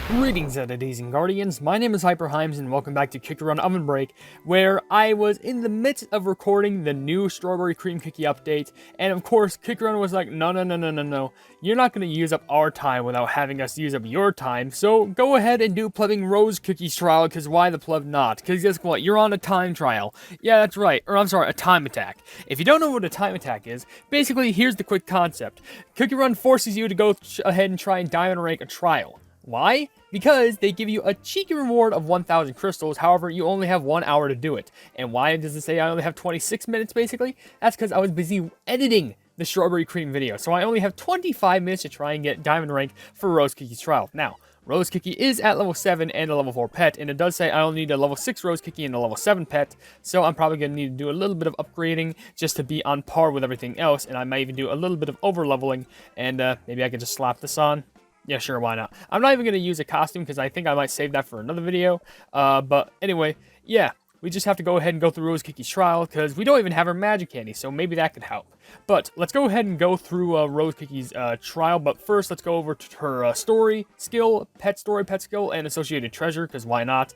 Greetings, entities and guardians. My name is HyperHimes, and welcome back to OvenBreak, where I was in the midst of recording the new strawberry cream cookie update, and of course, Kickrun was like, no, you're not going to use up our time without having us use up your time, so go ahead and do Plebing Rose Cookies trial, because why the pleb not? Because guess what, you're on a time trial. Yeah, that's right, or I'm sorry, a time attack. If you don't know what a time attack is, basically, here's the quick concept. Kickrun forces you to go ahead and try and diamond rank a trial. Why? Because they give you a cheeky reward of 1,000 crystals, however, you only have 1 hour to do it. And why does it say I only have 26 minutes, basically? That's because I was busy editing the strawberry cream video, so I only have 25 minutes to try and get diamond rank for Rose Cookie's trial. Now, Rose Cookie is at level 7 and a level 4 pet, and it does say I only need a level 6 Rose Cookie and a level 7 pet, so I'm probably going to need to do a little bit of upgrading just to be on par with everything else, and I might even do a little bit of over-leveling, and maybe I can just slap this on. Yeah, sure, why not? I'm not even going to use a costume because I think I might save that for another video. But anyway, yeah, we just have to go ahead and go through Rose Cookie's trial because we don't even have her magic candy, so maybe that could help. But let's go ahead and go through Rose Cookie's trial. But first, let's go over to her story, skill, pet skill, and associated treasure, because why not?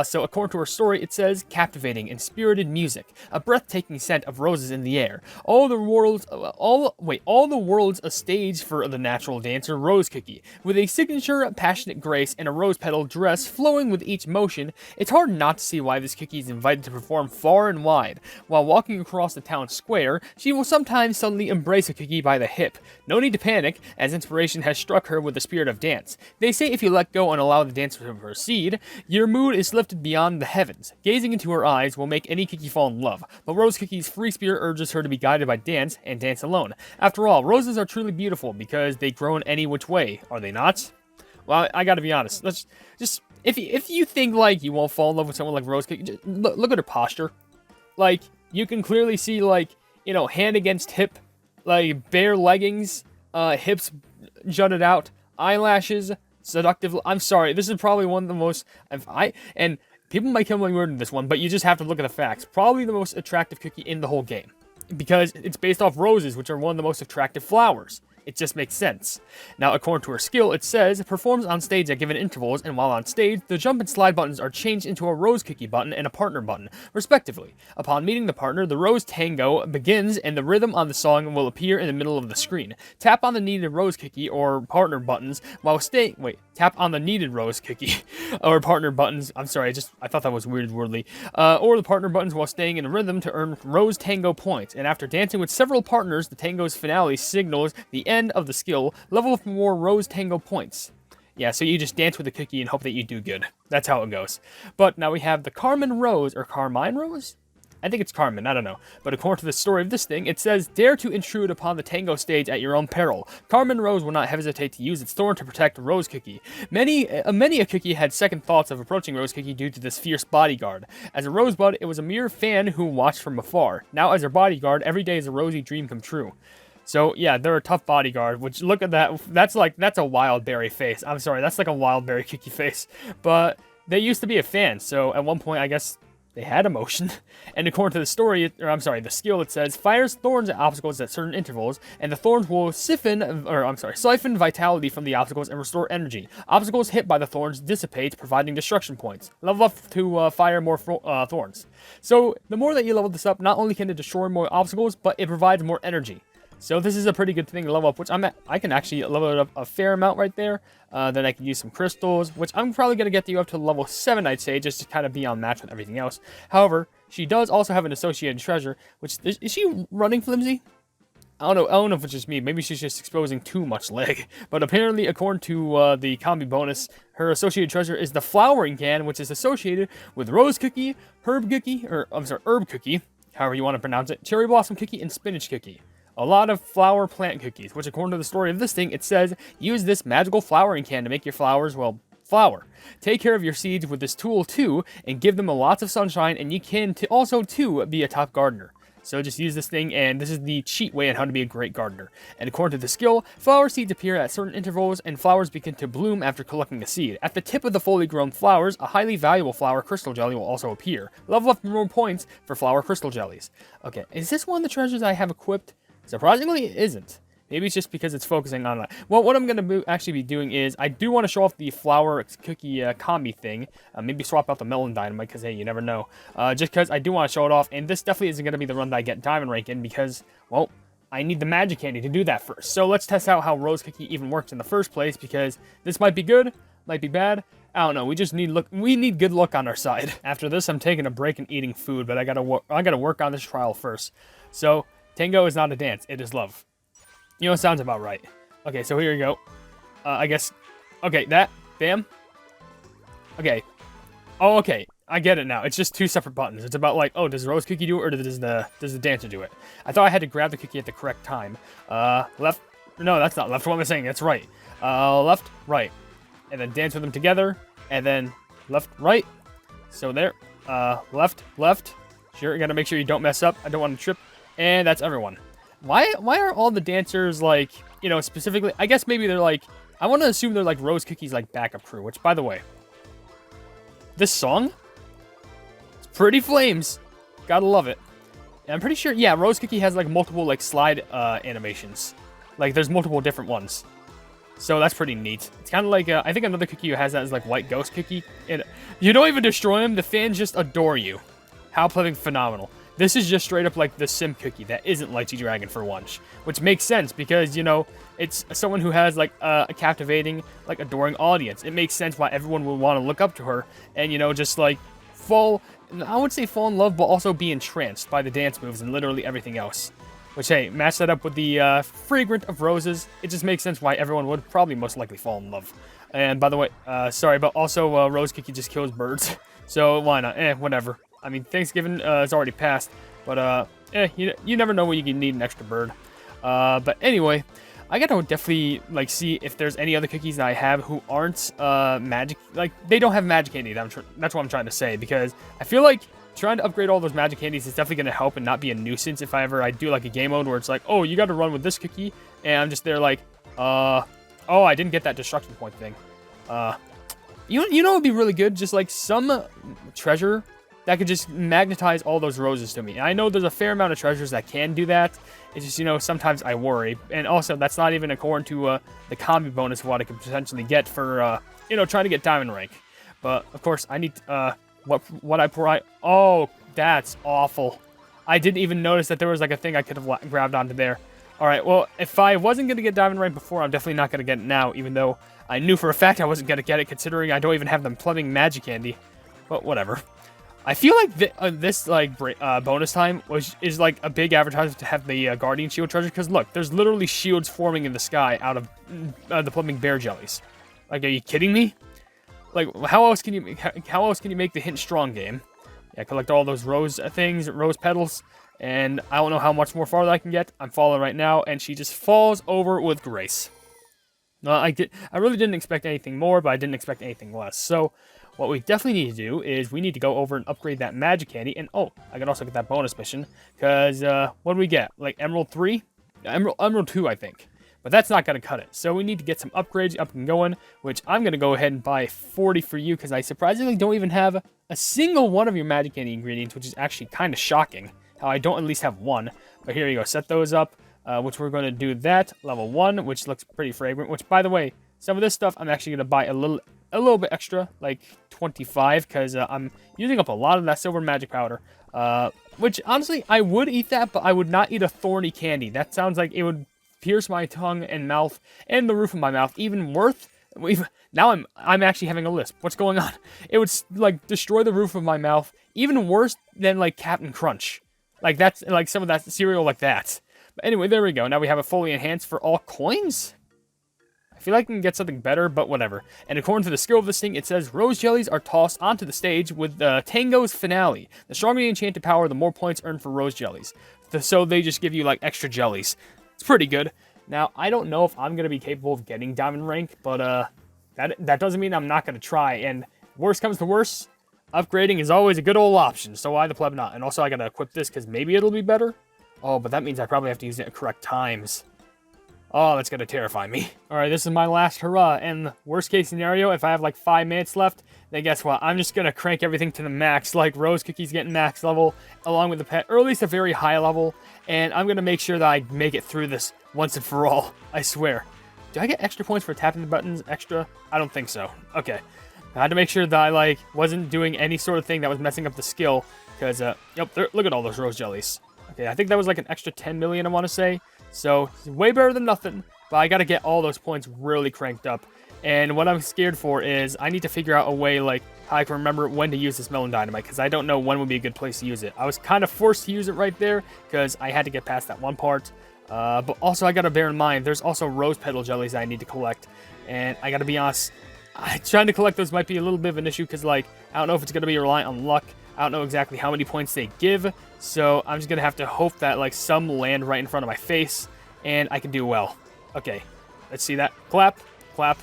So according to her story, it says, captivating and spirited music, a breathtaking scent of roses in the air. All the world's a stage for the natural dancer Rose Cookie. With a signature passionate grace and a rose petal dress flowing with each motion, it's hard not to see why this cookie is invited to perform far and wide. While walking across the town square, she will sometimes suddenly embrace a cookie by the hip. No need to panic, as inspiration has struck her with the spirit of dance. They say if you let go and allow the dance to proceed, your mood is lifted beyond the heavens. Gazing into her eyes will make any cookie fall in love, but Rose Cookie's free spirit urges her to be guided by dance, and dance alone. After all, roses are truly beautiful because they grow in any which way, are they not? Well, I gotta be honest. Let's just if you think like you won't fall in love with someone like Rose Cookie, just look at her posture. Like, you can clearly see, like, you know, hand against hip, like bare leggings, hips jutted out, eyelashes, seductive. I'm sorry, this is probably one of the most. And people might kill me weird in this one, but you just have to look at the facts. Probably the most attractive cookie in the whole game, because it's based off roses, which are one of the most attractive flowers. It just makes sense. Now, according to her skill, it says, performs on stage at given intervals, and while on stage, the jump and slide buttons are changed into a Rose Cookie button and a partner button, respectively. Upon meeting the partner, the Rose Tango begins, and the rhythm on the song will appear in the middle of the screen. Tap on the needed Rose Cookie or partner buttons while staying. Tap on the needed Rose Cookie or partner buttons. I'm sorry, I thought that was weird wordly. Or the partner buttons while staying in rhythm to earn Rose Tango points. And after dancing with several partners, the tango's finale signals the end of the skill. Level up more Rose Tango points. Yeah, so you just dance with the cookie and hope that you do good. That's how it goes. But now we have the Carmine Rose, or Carmine Rose? I think it's Carmen, I don't know. But according to the story of this thing, it says, dare to intrude upon the tango stage at your own peril. Carmen Rose will not hesitate to use its thorn to protect Rose Cookie. Many a cookie had second thoughts of approaching Rose Cookie due to this fierce bodyguard. As a rosebud, it was a mere fan who watched from afar. Now as her bodyguard, every day is a rosy dream come true. So, yeah, they're a tough bodyguard, which, look at that, that's a wild berry face. I'm sorry, that's like a wild berry cookie face. But they used to be a fan, so at one point, I guess, they had emotion. And according to the story, the skill, it says, fires thorns at obstacles at certain intervals, and the thorns will siphon vitality from the obstacles and restore energy. Obstacles hit by the thorns dissipate, providing destruction points. Level up to fire more thorns. So, the more that you level this up, not only can it destroy more obstacles, but it provides more energy. So this is a pretty good thing to level up, which I can actually level it up a fair amount right there. Then I can use some crystals, which I'm probably going to get you up to level 7, I'd say, just to kind of be on match with everything else. However, she does also have an associated treasure, which, is she running flimsy? I don't know if it's just me. Maybe she's just exposing too much leg. But apparently, according to the combi bonus, her associated treasure is the flowering can, which is associated with Rose Cookie, Herb Cookie, however you want to pronounce it, Cherry Blossom Cookie, and Spinach Cookie. A lot of flower plant cookies, which according to the story of this thing, it says, use this magical flowering can to make your flowers, well, flower. Take care of your seeds with this tool too, and give them lots of sunshine, and you can also be a top gardener. So just use this thing, and this is the cheat way on how to be a great gardener. And according to the skill, flower seeds appear at certain intervals, and flowers begin to bloom after collecting a seed. At the tip of the fully grown flowers, a highly valuable flower crystal jelly will also appear. Level up more points for flower crystal jellies. Okay, is this one of the treasures I have equipped? Surprisingly, it isn't. Maybe it's just because it's focusing on that. Well, what I'm going to actually be doing is I do want to show off the flour cookie combi thing. Maybe swap out the melon dynamite because, hey, you never know. Just because I do want to show it off. And this definitely isn't going to be the run that I get diamond rank in because, well, I need the magic candy to do that first. So let's test out how rose cookie even works in the first place because this might be good, might be bad. I don't know. We just need we need good luck on our side. After this, I'm taking a break and eating food, but I gotta work on this trial first. So tango is not a dance; it is love. You know, it sounds about right. Okay, so here you go. I guess. Okay, that. Bam. Okay. Oh, okay. I get it now. It's just two separate buttons. It's about like, oh, does Rose Cookie do it or does the dancer do it? I thought I had to grab the cookie at the correct time. Left. No, that's not left. What am I saying? That's right. Left, right, and then dance with them together, and then left, right. So there. Left, left. Sure, you gotta make sure you don't mess up. I don't want to trip. And that's everyone. Why are all the dancers like, you know, specifically? I guess maybe they're like. I want to assume they're like Rose Cookie's like backup crew. Which, by the way, this song. Pretty flames. Gotta love it. And I'm pretty sure, yeah, Rose Cookie has like multiple like slide animations. Like there's multiple different ones. So that's pretty neat. It's kind of like, I think another cookie who has that is like White Ghost Cookie. And you don't even destroy him, the fans just adore you. How phenomenal. This is just straight up like the sim cookie that isn't Lychee Dragon for once. Which makes sense because, you know, it's someone who has like a captivating, like adoring audience. It makes sense why everyone would want to look up to her and, you know, just like I would say fall in love, but also be entranced by the dance moves and literally everything else. Which, hey, match that up with the fragrant of roses. It just makes sense why everyone would probably most likely fall in love. And by the way, sorry, but also Rose Cookie just kills birds. So why not? Whatever. I mean, Thanksgiving is already passed. But, you never know when you can need an extra bird. But anyway, I gotta definitely, like, see if there's any other cookies that I have who aren't magic. Like, they don't have magic candy. That's what I'm trying to say. Because I feel like trying to upgrade all those magic candies is definitely going to help and not be a nuisance if I do like a game mode where it's like, oh, you got to run with this cookie, and I'm just there like, oh, I didn't get that destruction point thing. You know what would be really good? Just like some treasure that could just magnetize all those roses to me. And I know there's a fair amount of treasures that can do that. It's just, you know, sometimes I worry. And also, that's not even according to the combi bonus of what I could potentially get for, you know, trying to get diamond rank. But, of course, I need, what I provide. Oh, that's awful. I didn't even notice that there was like a thing I could have grabbed onto there. Alright, well, if I wasn't going to get diamond rank before, I'm definitely not going to get it now, even though I knew for a fact I wasn't going to get it, considering I don't even have them plumbing magic candy. But whatever. I feel like this like bonus time is like a big advertisement to have the Guardian Shield treasure, because look, there's literally shields forming in the sky out of the plumbing bear jellies. Like, are you kidding me? Like, how else can you make the hint strong game? Yeah, collect all those rose things, rose petals, and I don't know how much more farther I can get. I'm falling right now, and she just falls over with grace. I really didn't expect anything more, but I didn't expect anything less. So, what we definitely need to do is we need to go over and upgrade that magic candy, and oh, I can also get that bonus mission, because what do we get? Like Emerald 3? Emerald 2, I think. But that's not going to cut it. So we need to get some upgrades up and going, which I'm going to go ahead and buy 40 for you, because I surprisingly don't even have a single one of your magic candy ingredients, which is actually kind of shocking, how I don't at least have one. But here you go, set those up, which we're going to do that, level 1, which looks pretty fragrant, which, by the way, some of this stuff I'm actually going to buy a little bit extra, like 25, because I'm using up a lot of that silver magic powder, which, honestly, I would eat that, but I would not eat a thorny candy. That sounds like it would pierce my tongue and mouth and the roof of my mouth. Now I'm actually having a lisp. What's going on? It would like destroy the roof of my mouth. Even worse than like Captain Crunch. Like that's like some of that cereal like that. But anyway, there we go. Now we have it fully enhanced for all coins. I feel like I can get something better, but whatever. And according to the skill of this thing, it says rose jellies are tossed onto the stage with Tango's finale. The stronger the enchanted power, the more points earned for rose jellies. So they just give you like extra jellies. It's pretty good. Now, I don't know if I'm going to be capable of getting diamond rank, but that doesn't mean I'm not going to try. And worst comes to worst, upgrading is always a good old option, so why the pleb not? And also, I got to equip this because maybe it'll be better. Oh, but that means I probably have to use it at correct times. Oh, that's gonna terrify me. All right, this is my last hurrah, and worst case scenario, if I have like 5 minutes left, then guess what? I'm just gonna crank everything to the max, like Rose Cookie's getting max level, along with the pet, or at least a very high level, and I'm gonna make sure that I make it through this once and for all, I swear. Do I get extra points for tapping the buttons extra? I don't think so. Okay. I had to make sure that I, like, wasn't doing any sort of thing that was messing up the skill, because, yep, look at all those rose jellies. Okay, I think that was like an extra 10 million, I want to say. So, it's way better than nothing, but I got to get all those points really cranked up. And what I'm scared for is I need to figure out a way, like, how I can remember when to use this melon dynamite, because I don't know when would be a good place to use it. I was kind of forced to use it right there, because I had to get past that one part. But also, I got to bear in mind, there's also rose petal jellies I need to collect. And I got to be honest, trying to collect those might be a little bit of an issue, because, like, I don't know if it's going to be reliant on luck. I don't know exactly how many points they give, so I'm just going to have to hope that, like, some land right in front of my face, and I can do well. Okay, let's see that. Clap, clap.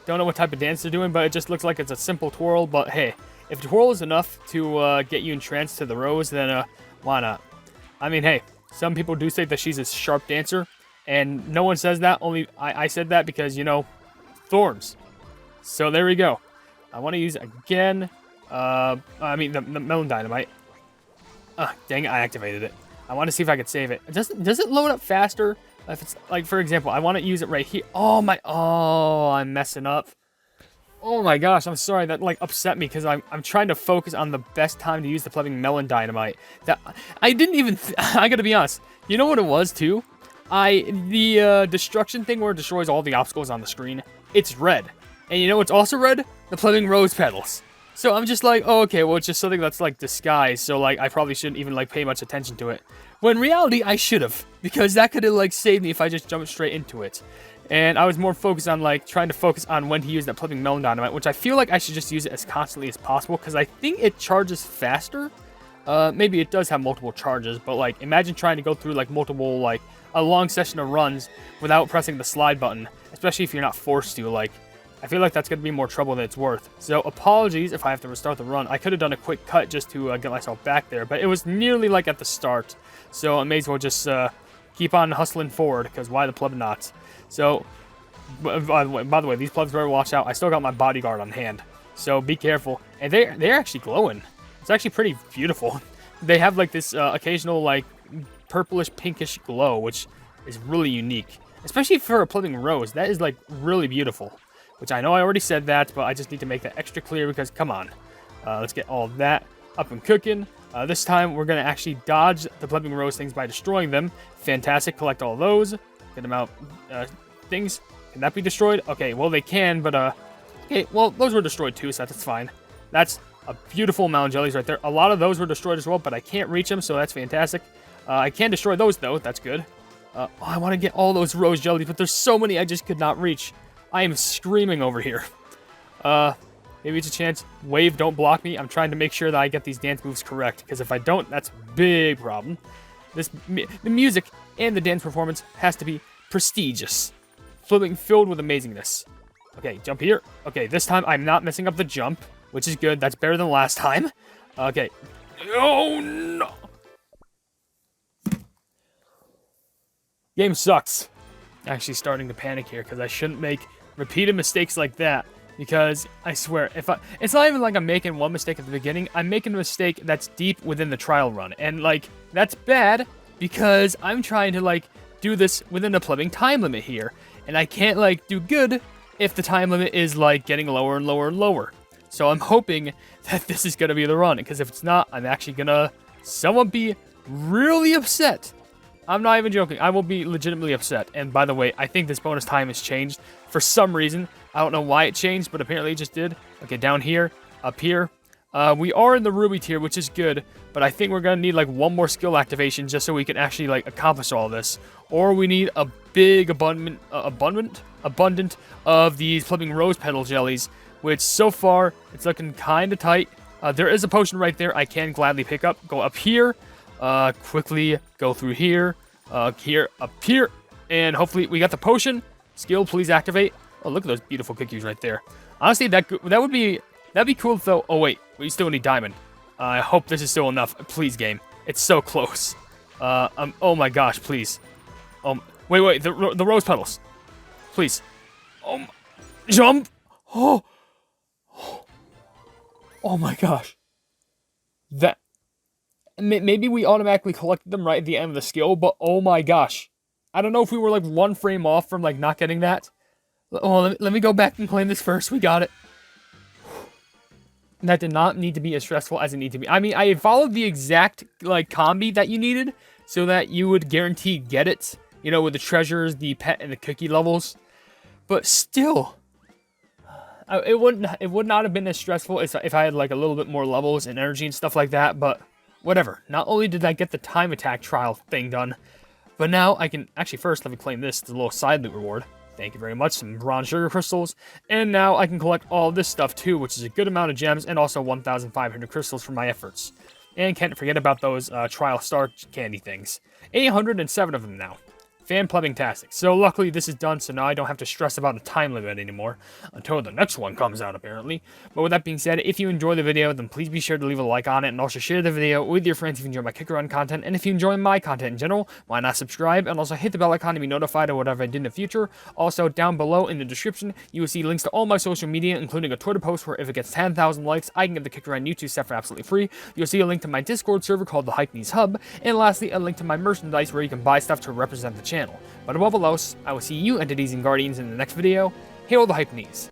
Don't know what type of dance they're doing, but it just looks like it's a simple twirl, but hey, if twirl is enough to get you entranced to the rose, then why not? I mean, hey, some people do say that she's a sharp dancer, and no one says that, only I said that because, you know, thorns. So there we go. I want to use it again. I mean, the melon dynamite. Dang it, I activated it. I want to see if I could save it. Does it load up faster? If it's, like, for example, I want to use it right here. Oh, I'm messing up. Oh my gosh, I'm sorry. That, like, upset me because I'm trying to focus on the best time to use the flipping melon dynamite. That I didn't even, I gotta be honest. You know what it was, too? The destruction thing where it destroys all the obstacles on the screen, it's red. And you know what's also red? The flipping rose petals. So I'm just like, oh, okay, well, it's just something that's, like, disguised, so, like, I probably shouldn't even, like, pay much attention to it. When in reality, I should have, because that could have, like, saved me if I just jumped straight into it. And I was more focused on, like, trying to focus on when to use that flipping melon dynamite, which I feel like I should just use it as constantly as possible, because I think it charges faster. Maybe it does have multiple charges, but, like, imagine trying to go through, like, multiple, like, a long session of runs without pressing the slide button, especially if you're not forced to, like, I feel like that's going to be more trouble than it's worth. So apologies if I have to restart the run. I could have done a quick cut just to get myself back there, but it was nearly like at the start. So I may as well just keep on hustling forward, because why the pleb not? So, by the way, these plebs better watch out. I still got my bodyguard on hand, so be careful. And they're actually glowing. It's actually pretty beautiful. They have like this occasional like purplish pinkish glow, which is really unique, especially for a flipping rose. That is like really beautiful. Which I know I already said that, but I just need to make that extra clear because, come on. Let's get all of that up and cooking. This time, we're going to actually dodge the flipping rose things by destroying them. Fantastic. Collect all those. Get them out. Things. Can that be destroyed? Okay, well, they can, but, okay, well, those were destroyed too, so that's fine. That's a beautiful amount of jellies right there. A lot of those were destroyed as well, but I can't reach them, so that's fantastic. I can destroy those, though. That's good. I want to get all those rose jellies, but there's so many I just could not reach. I am screaming over here. Maybe it's a chance. Wave, don't block me. I'm trying to make sure that I get these dance moves correct, because if I don't, that's a big problem. The music and the dance performance has to be prestigious. Filled with amazingness. Okay, jump here. Okay, this time I'm not messing up the jump, which is good. That's better than last time. Okay. Oh, no. Game sucks. Actually starting to panic here, because I shouldn't make repeated mistakes like that, because I swear, it's not even like I'm making one mistake at the beginning. I'm making a mistake that's deep within the trial run, and like that's bad because I'm trying to like do this within a flipping time limit here, and I can't like do good if the time limit is like getting lower and lower and lower. So I'm hoping that this is gonna be the run, because if it's not, I'm actually gonna somewhat be really upset. I'm not even joking. I will be legitimately upset. And by the way, I think this bonus time has changed for some reason. I don't know why it changed, but apparently it just did. Okay, down here, up here. We are in the Ruby tier, which is good, but I think we're going to need like one more skill activation just so we can actually like accomplish all this. Or we need a big abundant of these flipping rose petal jellies, which so far it's looking kind of tight. There is a potion right there I can gladly pick up. Go up here. Quickly go through here, up here, and hopefully we got the potion. Skill, please activate. Oh, look at those beautiful cookies right there. Honestly, that'd be cool though. Oh wait, we still need diamond. I hope this is still enough. Please, game. It's so close. Oh my gosh, please. Wait, the rose petals. Please. Jump! Oh my gosh. That... Maybe we automatically collected them right at the end of the skill, but oh my gosh. I don't know if we were like 1 frame off from like not getting that. Oh, let me go back and claim this first. We got it. That did not need to be as stressful as it needed to be. I mean, I followed the exact like combi that you needed so that you would guarantee get it, you know, with the treasures, the pet, and the cookie levels. But still, it would not have been as stressful if I had like a little bit more levels and energy and stuff like that. But whatever. Not only did I get the time attack trial thing done, but now I can actually first let me claim this, the little side loot reward. Thank you very much, some bronze sugar crystals. And now I can collect all this stuff too, which is a good amount of gems and also 1,500 crystals for my efforts. And can't forget about those trial star candy things. 807 of them now. Fan-plebbing-tastic. So luckily this is done, so now I don't have to stress about the time limit anymore, until the next one comes out apparently. But with that being said, if you enjoy the video, then please be sure to leave a like on it, and also share the video with your friends if you enjoy my kick run content, and if you enjoy my content in general, why not subscribe, and also hit the bell icon to be notified of whatever I do in the future. Also, down below in the description, you will see links to all my social media, including a Twitter post where if it gets 10,000 likes, I can get the kick run YouTube stuff for absolutely free. You'll see a link to my Discord server called the Hypenese Hub, and lastly, a link to my merchandise where you can buy stuff to represent the channel. But above all else, I will see you entities and guardians in the next video. Hail the Hypenese.